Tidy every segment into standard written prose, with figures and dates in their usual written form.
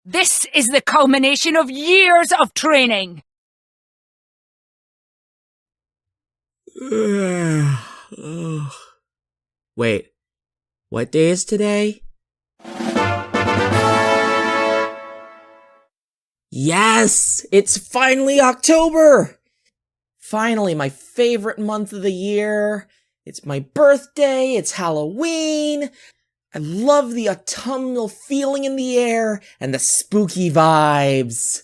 This is the culmination of years of training! Wait, what day is today? Yes! It's finally October! Finally, my favorite month of the year. It's my birthday, it's Halloween. I love the autumnal feeling in the air and the spooky vibes.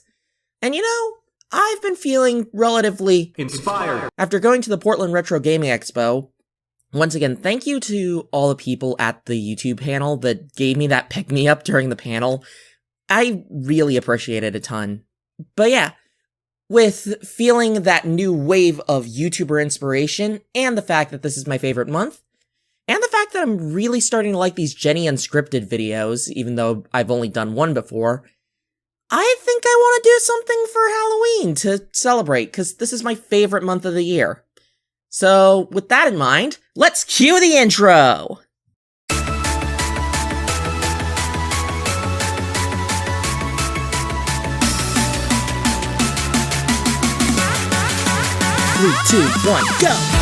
And you know, I've been feeling relatively inspired after going to the Portland Retro Gaming Expo. Once again, thank you to all the people at the YouTube panel that gave me that pick-me-up during the panel. I really appreciate it a ton. But yeah, with feeling that new wave of YouTuber inspiration, and the fact that this is my favorite month, and the fact that I'm really starting to like these Jenny Unscripted videos, even though I've only done one before, I think I want to do something for Halloween to celebrate, because this is my favorite month of the year. So, with that in mind, let's cue the intro! Three, 2, 1, go!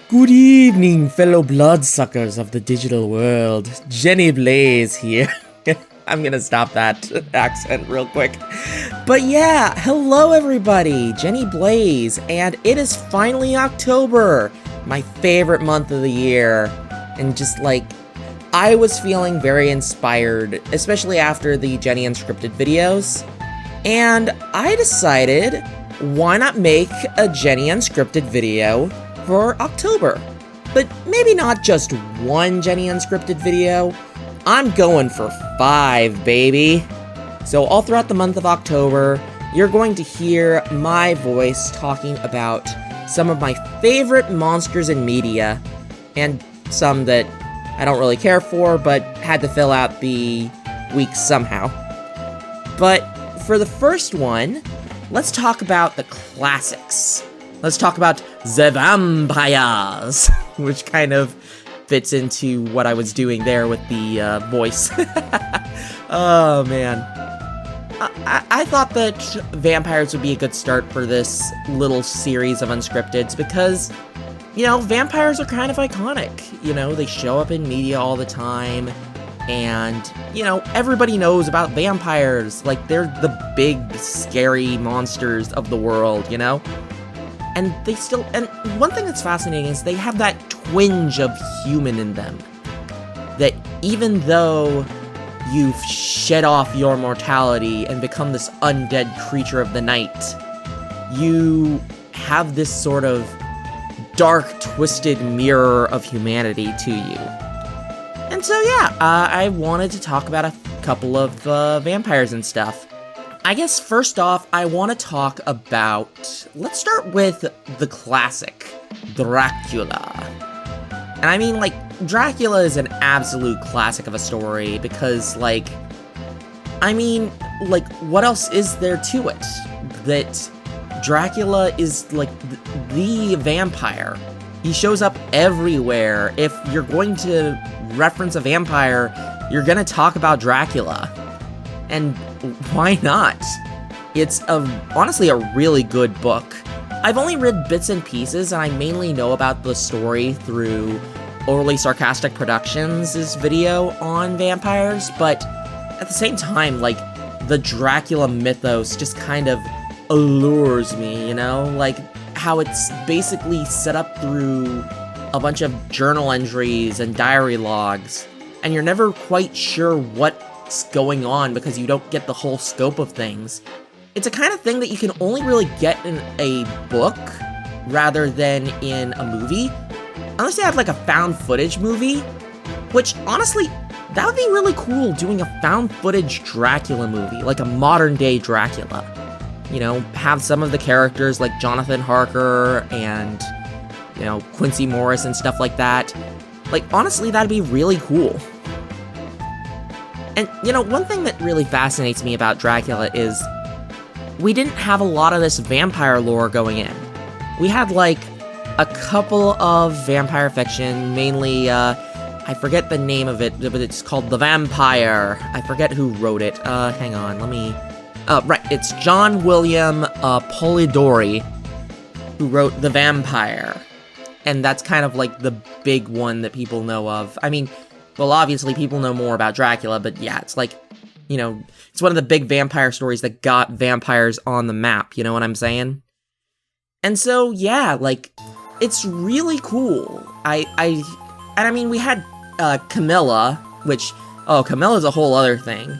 Good evening, fellow bloodsuckers of the digital world. Jenny Blaze here. I'm gonna stop that accent real quick. But yeah, hello everybody, Jenny Blaze, and it is finally October, my favorite month of the year. And just like, I was feeling very inspired, especially after the Jenny Unscripted videos. And I decided, why not make a Jenny Unscripted video for October? But maybe not just one Jenny Unscripted video. I'm going for 5, baby. So all throughout the month of October, you're going to hear my voice talking about some of my favorite monsters in media, and some that I don't really care for, but had to fill out the week somehow. But for the first one, let's talk about the classics. Let's talk about the vampires, which kind of fits into what I was doing there with the voice. Oh, man. I thought that vampires would be a good start for this little series of Unscripteds because, you know, vampires are kind of iconic. You know, they show up in media all the time, and, you know, everybody knows about vampires. Like, they're the big, scary monsters of the world, you know? And they still, and one thing that's fascinating is they have that twinge of human in them. That even though you've shed off your mortality and become this undead creature of the night, you have this sort of dark, twisted mirror of humanity to you. And so yeah, I wanted to talk about a couple of vampires and stuff. I guess first off, I want to talk about, let's start with the classic, Dracula. And I mean, like, Dracula is an absolute classic of a story because, like, I mean, like, what else is there to it? That Dracula is, like, the vampire. He shows up everywhere. If you're going to reference a vampire, you're gonna talk about Dracula. And why not? It's honestly a really good book. I've only read bits and pieces, and I mainly know about the story through Overly Sarcastic Productions' video on vampires, but at the same time, like, the Dracula mythos just kind of allures me, you know? Like, how it's basically set up through a bunch of journal entries and diary logs, and you're never quite sure what's going on because you don't get the whole scope of things. It's a kind of thing that you can only really get in a book rather than in a movie. Unless they have like a found footage movie, Which, honestly, that would be really cool, doing a found footage Dracula movie, like a modern day Dracula. You know, have some of the characters like Jonathan Harker and, you know, Quincy Morris and stuff like that. Like, honestly, that'd be really cool. And, you know, one thing that really fascinates me about Dracula is we didn't have a lot of this vampire lore going in. We had, like, a couple of vampire fiction, mainly, I forget the name of it, but it's called The Vampire. I forget who wrote it. Hang on, let me... right, it's John William Polidori who wrote The Vampire. And that's kind of like the big one that people know of. I mean, well, obviously people know more about Dracula, but yeah, it's like, you know, it's one of the big vampire stories that got vampires on the map, you know what I'm saying? And so, yeah, like, it's really cool. I mean, we had Camilla, which, oh, Camilla's a whole other thing.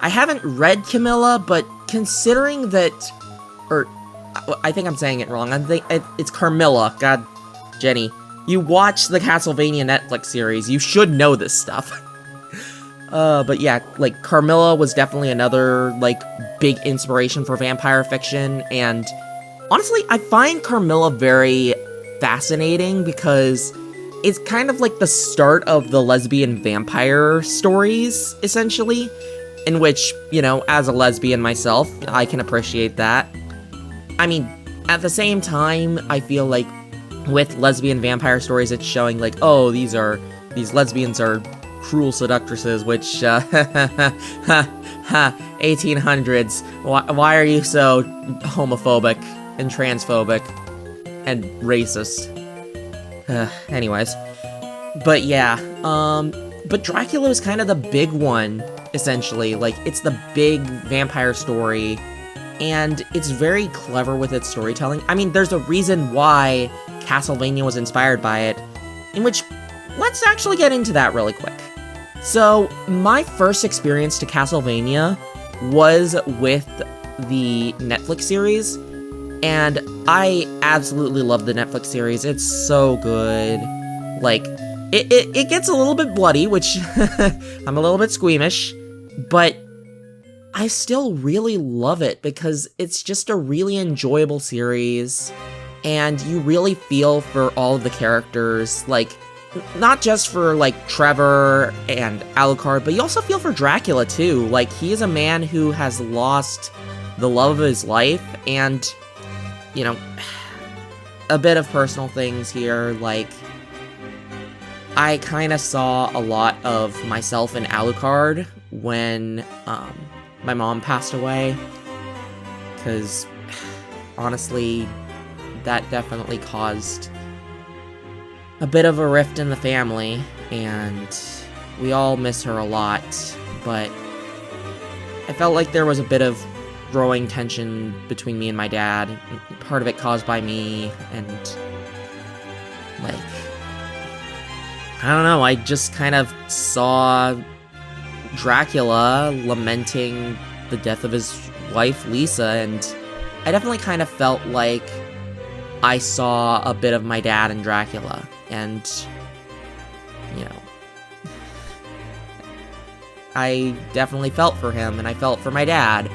I haven't read Camilla, but considering that, or, I think I'm saying it wrong, I think it's Carmilla, God, Jenny. You watch the Castlevania Netflix series, you should know this stuff. But yeah, like, Carmilla was definitely another, like, big inspiration for vampire fiction, and honestly, I find Carmilla very fascinating because it's kind of like the start of the lesbian vampire stories, essentially, in which, you know, as a lesbian myself, I can appreciate that. I mean, at the same time, I feel like with lesbian vampire stories, it's showing like, oh, these lesbians are cruel seductresses, which, 1800s, why are you so homophobic and transphobic and racist? Anyways. But yeah, but Dracula is kind of the big one, essentially. Like, it's the big vampire story, and it's very clever with its storytelling. I mean, there's a reason why Castlevania was inspired by it, in which, let's actually get into that really quick. So, my first experience to Castlevania was with the Netflix series, and I absolutely love the Netflix series. It's so good. Like, it gets a little bit bloody, which I'm a little bit squeamish, but I still really love it because it's just a really enjoyable series, and you really feel for all of the characters, like, not just for, like, Trevor and Alucard, but you also feel for Dracula, too. Like, he is a man who has lost the love of his life, and, you know, a bit of personal things here, like, I kind of saw a lot of myself in Alucard when, my mom passed away, because, honestly, that definitely caused a bit of a rift in the family, and we all miss her a lot, but I felt like there was a bit of growing tension between me and my dad, part of it caused by me, and, like, I don't know, I just kind of saw Dracula lamenting the death of his wife, Lisa, and I definitely kind of felt like I saw a bit of my dad in Dracula, and, you know, I definitely felt for him, and I felt for my dad.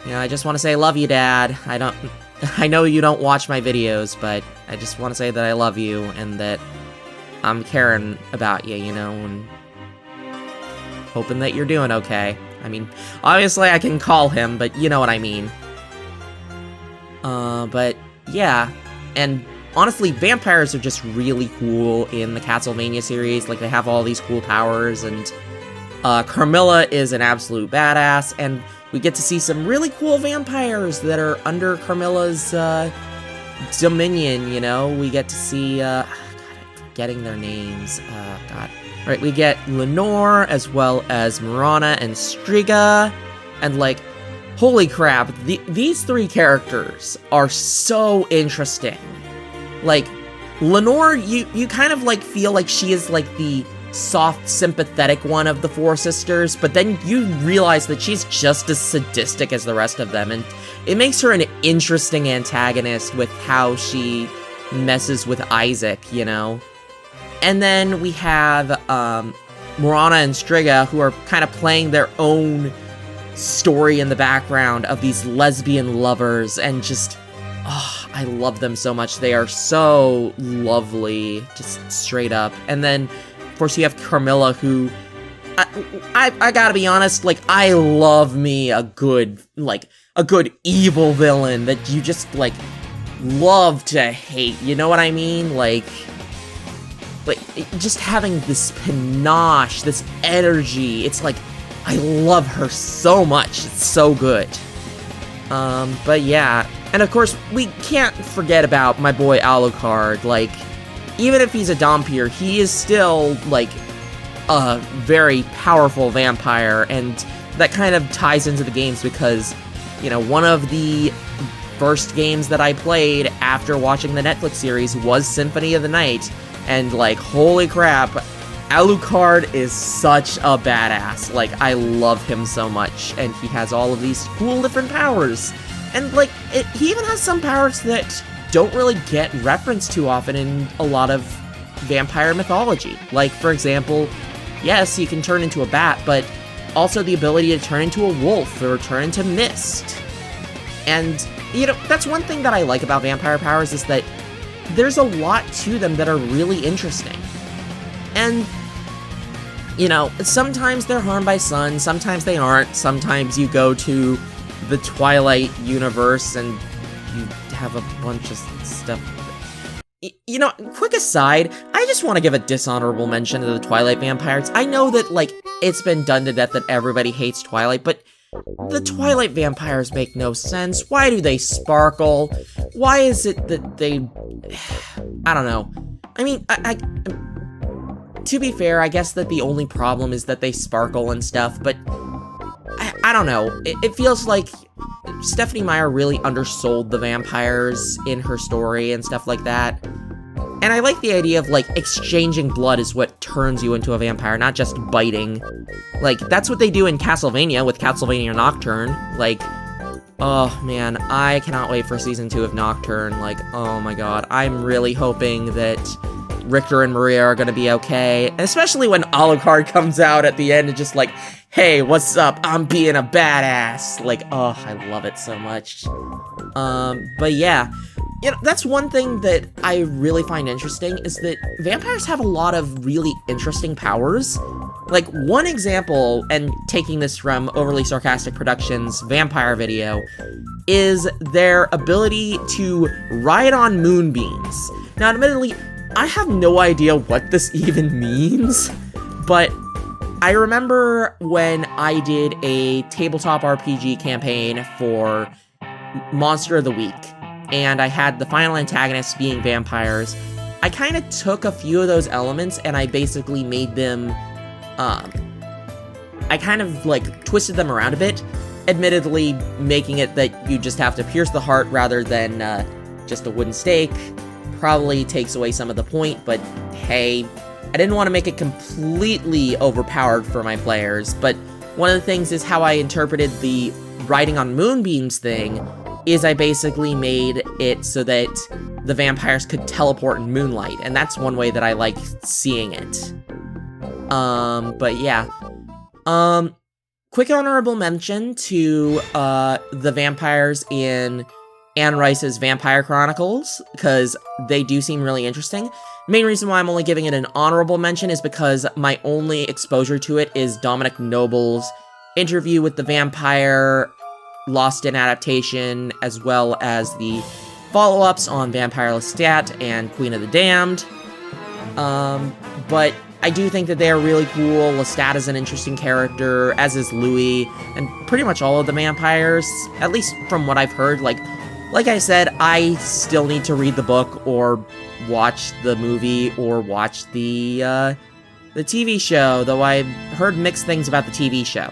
You know, I just want to say, love you, Dad. I know you don't watch my videos, but I just want to say that I love you, and that I'm caring about you, you know, and hoping that you're doing okay. I mean, obviously I can call him, but you know what I mean. But yeah, and honestly, vampires are just really cool in the Castlevania series. Like, they have all these cool powers, and Carmilla is an absolute badass, and we get to see some really cool vampires that are under Carmilla's dominion, you know? We get to see, God, I'm forgetting their names, God. Right, we get Lenore, as well as Marana and Striga, and, like, holy crap, these three characters are so interesting. Like, Lenore, you kind of, like, feel like she is, like, the soft, sympathetic one of the four sisters, but then you realize that she's just as sadistic as the rest of them, and it makes her an interesting antagonist with how she messes with Isaac, you know? And then we have Morana and Striga, who are kind of playing their own story in the background of these lesbian lovers, and just, I love them so much. They are so lovely, just straight up. And then, of course, you have Carmilla, who, I gotta be honest, like, I love me a good evil villain that you just, like, love to hate, you know what I mean? Like, just having this panache, this energy, it's like, I love her so much, it's so good. But yeah, and of course, we can't forget about my boy Alucard. Like, even if he's a Dompier, he is still, like, a very powerful vampire, and that kind of ties into the games because, you know, one of the first games that I played after watching the Netflix series was Symphony of the Night, and, like, holy crap, Alucard is such a badass. Like, I love him so much, and he has all of these cool different powers. And, like, he even has some powers that don't really get referenced too often in a lot of vampire mythology. Like, for example, yes, he can turn into a bat, but also the ability to turn into a wolf or turn into mist. And, you know, that's one thing that I like about vampire powers, is that there's a lot to them that are really interesting. And, you know, sometimes they're harmed by sun, sometimes they aren't, sometimes you go to the Twilight universe and you have a bunch of stuff. You know, quick aside, I just want to give a dishonorable mention to the Twilight vampires. I know that, like, it's been done to death that everybody hates Twilight, but the Twilight vampires make no sense. Why do they sparkle? Why is it that they... I don't know. I mean, to be fair, I guess that the only problem is that they sparkle and stuff, but I don't know. It feels like Stephenie Meyer really undersold the vampires in her story and stuff like that. And I like the idea of, like, exchanging blood is what turns you into a vampire, not just biting. Like, that's what they do in Castlevania with Castlevania Nocturne. Like, oh man, I cannot wait for Season 2 of Nocturne. Like, oh my god, I'm really hoping that Richter and Maria are gonna be okay. And especially when Alucard comes out at the end and just like, hey, what's up? I'm being a badass. Like, oh, I love it so much. But yeah. You know, that's one thing that I really find interesting, is that vampires have a lot of really interesting powers. Like, one example, and taking this from Overly Sarcastic Productions' vampire video, is their ability to ride on moonbeams. Now, admittedly, I have no idea what this even means, but I remember when I did a tabletop RPG campaign for Monster of the Week, and I had the final antagonists being vampires. I kind of took a few of those elements and I basically made them, I kind of, like, twisted them around a bit, admittedly making it that you just have to pierce the heart rather than just a wooden stake. Probably takes away some of the point, but hey, I didn't want to make it completely overpowered for my players, but one of the things is how I interpreted the riding on moonbeams thing is I basically made it so that the vampires could teleport in moonlight, and that's one way that I like seeing it. But yeah. Quick honorable mention to the vampires in Anne Rice's Vampire Chronicles, because they do seem really interesting. Main reason why I'm only giving it an honorable mention is because my only exposure to it is Dominic Noble's interview with the vampire, Lost in Adaptation, as well as the follow-ups on Vampire Lestat and Queen of the Damned. But I do think that they are really cool. Lestat is an interesting character, as is Louis, and pretty much all of the vampires, at least from what I've heard. Like I said, I still need to read the book, or watch the movie, or watch the TV show, though I heard mixed things about the TV show.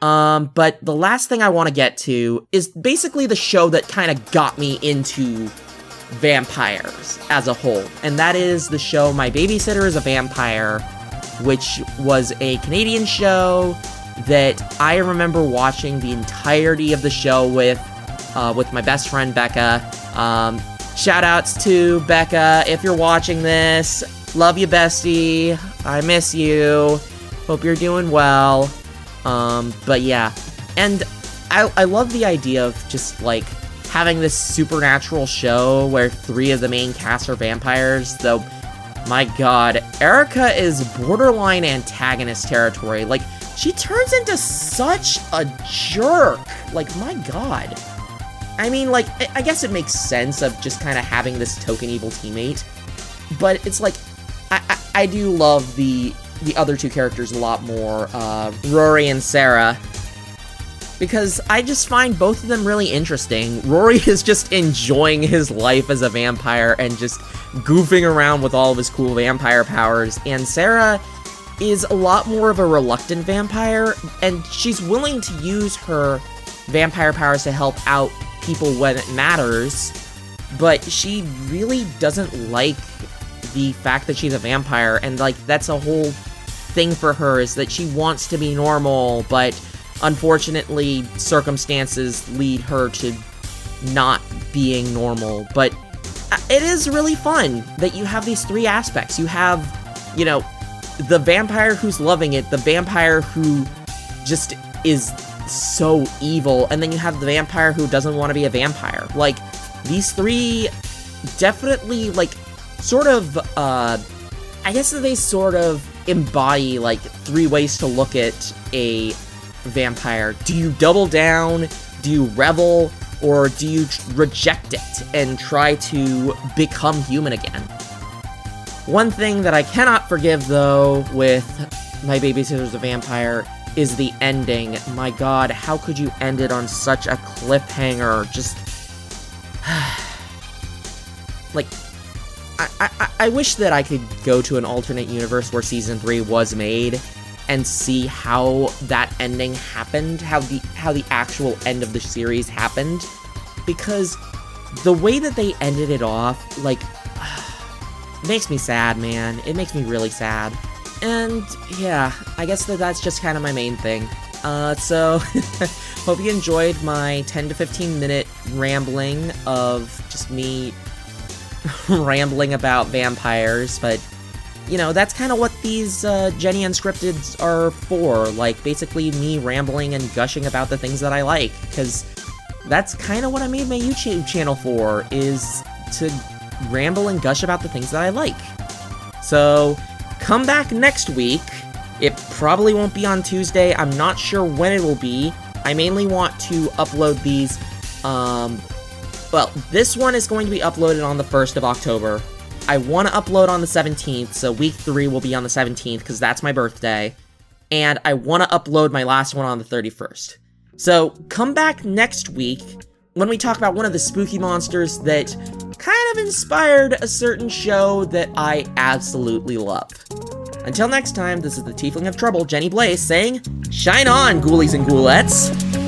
But the last thing I want to get to is basically the show that kind of got me into vampires as a whole, and that is the show My Babysitter is a Vampire, which was a Canadian show that I remember watching the entirety of the show with my best friend Becca. Shout outs to Becca if you're watching this. Love you, bestie. I miss you. Hope you're doing well. But yeah. And I love the idea of just, like, having this supernatural show where 3 of the main cast are vampires, though, my god, Erica is borderline antagonist territory. Like, she turns into such a jerk. Like, my god. I mean, like, I guess it makes sense of just kind of having this token evil teammate, but it's like, I do love the other 2 characters a lot more, Rory and Sarah, because I just find both of them really interesting. Rory is just enjoying his life as a vampire and just goofing around with all of his cool vampire powers, and Sarah is a lot more of a reluctant vampire, and she's willing to use her vampire powers to help out people when it matters, but she really doesn't like the fact that she's a vampire, and, like, that's a whole thing for her, is that she wants to be normal, but unfortunately, circumstances lead her to not being normal. But it is really fun that you have these 3 aspects. You have, you know, the vampire who's loving it, the vampire who just is so evil, and then you have the vampire who doesn't want to be a vampire. Like, these 3 definitely, like, sort of, I guess they sort of embody, like, 3 ways to look at a vampire. Do you double down? Do you revel? Or do you reject it and try to become human again? One thing that I cannot forgive, though, with My Babysitter's a Vampire is the ending. My god, how could you end it on such a cliffhanger? Just... like, I wish that I could go to an alternate universe where Season 3 was made and see how that ending happened, how the actual end of the series happened, because the way that they ended it off, like, makes me sad, man. It makes me really sad. And yeah, I guess that's just kind of my main thing. So hope you enjoyed my 10 to 15 minute rambling of just me rambling about vampires, but you know, that's kind of what these Jenny Unscripteds are for, like, basically me rambling and gushing about the things that I like, because that's kind of what I made my YouTube channel for, is to ramble and gush about the things that I like. So, come back next week. It probably won't be on Tuesday. I'm not sure when it will be. I mainly want to upload these, well, this one is going to be uploaded on the 1st of October. I want to upload on the 17th, so week 3 will be on the 17th, because that's my birthday. And I want to upload my last one on the 31st. So, come back next week when we talk about one of the spooky monsters that kind of inspired a certain show that I absolutely love. Until next time, this is the Tiefling of Trouble, Jenny Blaze, saying, shine on, ghoulies and ghoulettes!